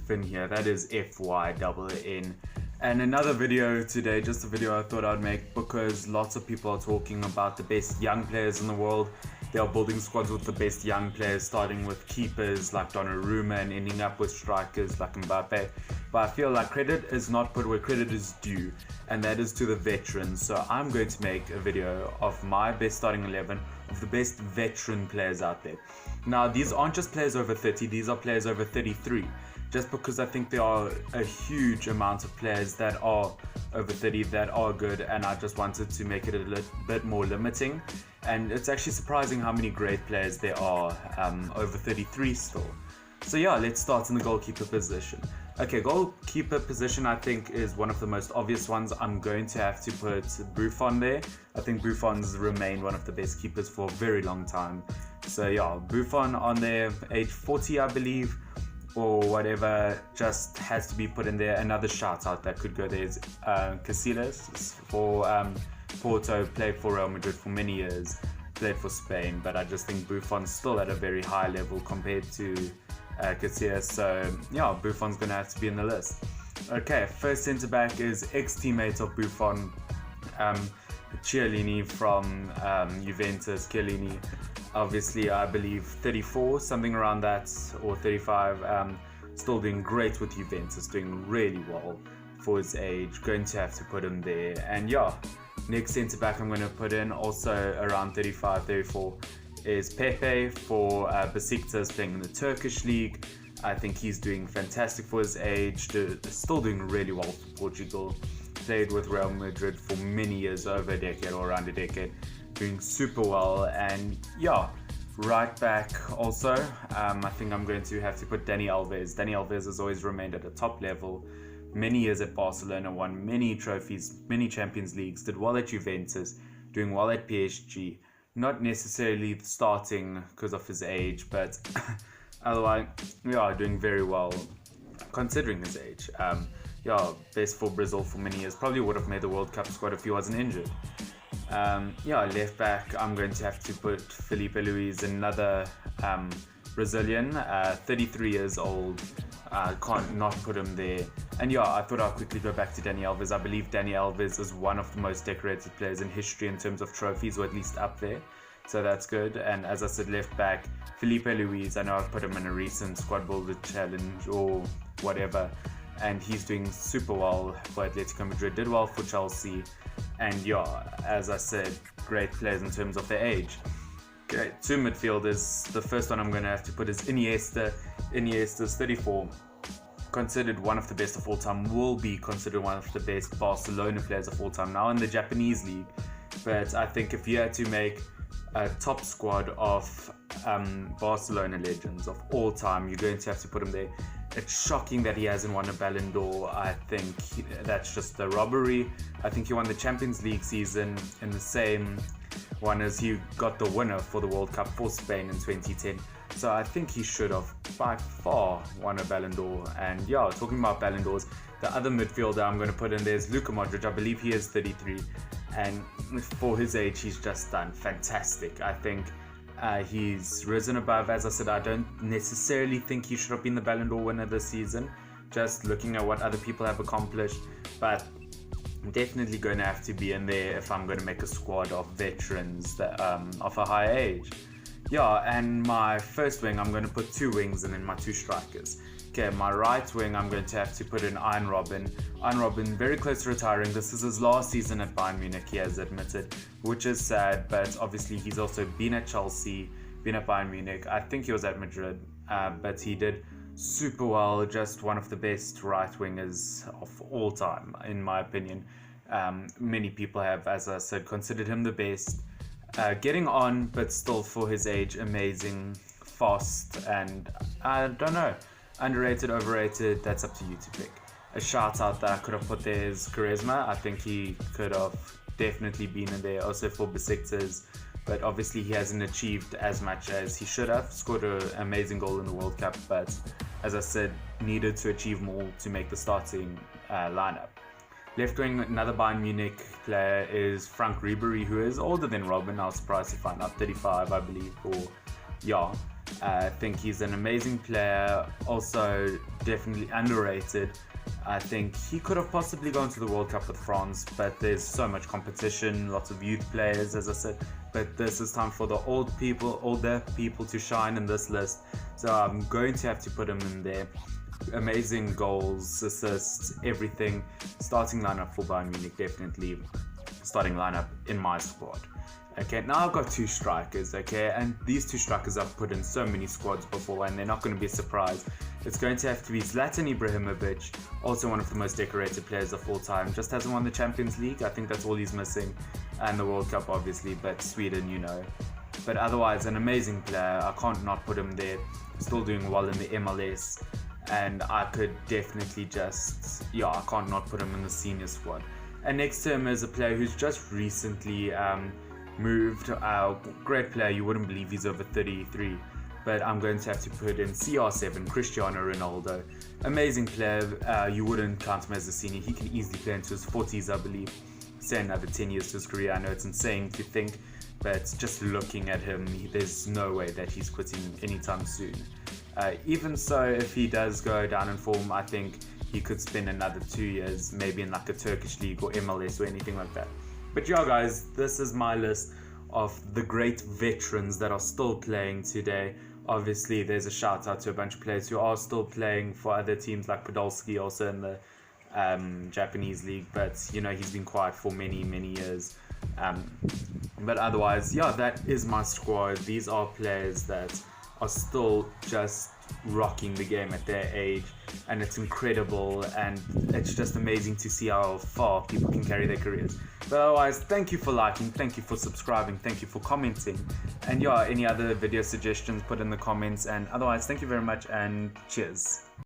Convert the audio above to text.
Finn here, that is FYNN. And another video today, just a video I thought I'd make because lots of people are talking about the best young players in the world. They are building squads with the best young players, starting with keepers like Donnarumma and ending up with strikers like Mbappe. But I feel like credit is not put where credit is due, and that is to the veterans. So I'm going to make a video of my best starting 11 of the best veteran players out there. Now, these aren't just players over 30, these are players over 33. Just because I think there are a huge amount of players that are over 30 that are good, and I just wanted to make it a bit more limiting. And it's actually surprising how many great players there are over 33 still. So yeah, let's start in the goalkeeper position. Okay, goalkeeper position I think is one of the most obvious ones. I'm going to have to put Buffon there. I think Buffon's remained one of the best keepers for a very long time. So yeah, Buffon on there, age 40 I believe, or whatever, just has to be put in there. Another shout out that could go there is Casillas for Porto, played for Real Madrid for many years, played for Spain, but I just think Buffon's still at a very high level compared to Casillas, so yeah, Buffon's gonna have to be in the list. Okay, first centre back is ex-teammate of Buffon, Chiellini from Juventus. Chiellini, obviously I believe 34, something around that, or 35, still doing great with Juventus, doing really well for his age. Going to have to put him there. And yeah, next centre back I'm going to put in, also around 35, 34, is Pepe for Besiktas, playing in the Turkish league. I think he's doing fantastic for his age, still doing really well for Portugal. Played with Real Madrid for many years, over a decade or around a decade, doing super well. And yeah, right back also, I think I'm going to have to put Dani Alves. Dani Alves has always remained at a top level, many years at Barcelona, won many trophies, many Champions Leagues, did well at Juventus, doing well at PSG. Not necessarily starting because of his age, but otherwise, yeah, doing very well considering his age. Yeah, best for Brazil for many years. Probably would have made the World Cup squad if he wasn't injured. Yeah, left back, I'm going to have to put Filipe Luis, another Brazilian, 33 years old. Can't not put him there. And yeah, I thought I'll quickly go back to Dani Alves. I believe Dani Alves is one of the most decorated players in history in terms of trophies, or at least up there. So that's good. And as I said, left back, Filipe Luis. I know I've put him in a recent squad builder challenge or whatever, and he's doing super well for Atletico Madrid, did well for Chelsea. And yeah, as I said, great players in terms of their age. Okay, two midfielders. The first one I'm going to have to put is Iniesta. Iniesta's 34, considered one of the best of all time, will be considered one of the best Barcelona players of all time, now in the Japanese league. But I think if you had to make a top squad of Barcelona legends of all time, you're going to have to put him there. It's shocking that he hasn't won a Ballon d'Or. I think that's just a robbery. I think he won the Champions League season in the same one as he got the winner for the World Cup for Spain in 2010. So I think he should have by far won a Ballon d'Or. And yeah, talking about Ballon d'Ors, the other midfielder I'm going to put in there is Luka Modric. I believe he is 33, and for his age he's just done fantastic. I think he's risen above. As I said, I don't necessarily think he should have been the Ballon d'Or winner this season, just looking at what other people have accomplished, but definitely going to have to be in there if I'm going to make a squad of veterans that, of a high age. Yeah, and my first wing, I'm going to put two wings and then my two strikers. Okay, my right wing, I'm going to have to put in Arjen Robben. Arjen Robben, very close to retiring. This is his last season at Bayern Munich, he has admitted, which is sad, but obviously he's also been at Chelsea, been at Bayern Munich. I think he was at Madrid, but he did super well, just one of the best right wingers of all time, in my opinion. Many people have, as I said, considered him the best. Getting on, but still for his age, amazing, fast, and I don't know, underrated, overrated, that's up to you to pick. A shout out that I could have put there is Quaresma. I think he could have definitely been in there, also for Besiktas, but obviously he hasn't achieved as much as he should have. Scored an amazing goal in the World Cup, but as I said, needed to achieve more to make the starting lineup. Left wing, another Bayern Munich player is Frank Ribery, who is older than Robben. I was surprised to find out, 35 I believe, or yeah. I think he's an amazing player, also definitely underrated. I think he could have possibly gone to the World Cup with France, but there's so much competition, lots of youth players, as I said. But this is time for the older people to shine in this list. So I'm going to have to put him in there. Amazing goals, assists, everything. Starting lineup for Bayern Munich, definitely starting lineup in my squad. Okay, now I've got two strikers, okay, and these two strikers I've put in so many squads before and they're not going to be a surprise. It's going to have to be Zlatan Ibrahimovic, also one of the most decorated players of all time, just hasn't won the Champions League. I think that's all he's missing, and the World Cup obviously, but Sweden, you know. But otherwise, an amazing player. I can't not put him there. Still doing well in the MLS, and I could definitely I can't not put him in the senior squad. And next to him is a player who's just recently moved. Great player, you wouldn't believe he's over 33, but I'm going to have to put in CR7, Cristiano Ronaldo. Amazing player, you wouldn't count him as a senior. He can easily play into his 40s, I believe. Say another 10 years to his career. I know it's insane to think, but just looking at him, there's no way that he's quitting anytime soon. Even so, if he does go down in form, I think he could spend another 2 years, maybe in like a Turkish league or MLS or anything like that. But yeah, guys, this is my list of the great veterans that are still playing today. Obviously, there's a shout out to a bunch of players who are still playing for other teams, like Podolski, also in the Japanese league, but you know, he's been quiet for many years. But otherwise, yeah, that is my squad. These are players that are still just rocking the game at their age, and it's incredible, and it's just amazing to see how far people can carry their careers. But otherwise, thank you for liking, thank you for subscribing, thank you for commenting, and yeah, any other video suggestions, put in the comments. And otherwise, thank you very much, and cheers.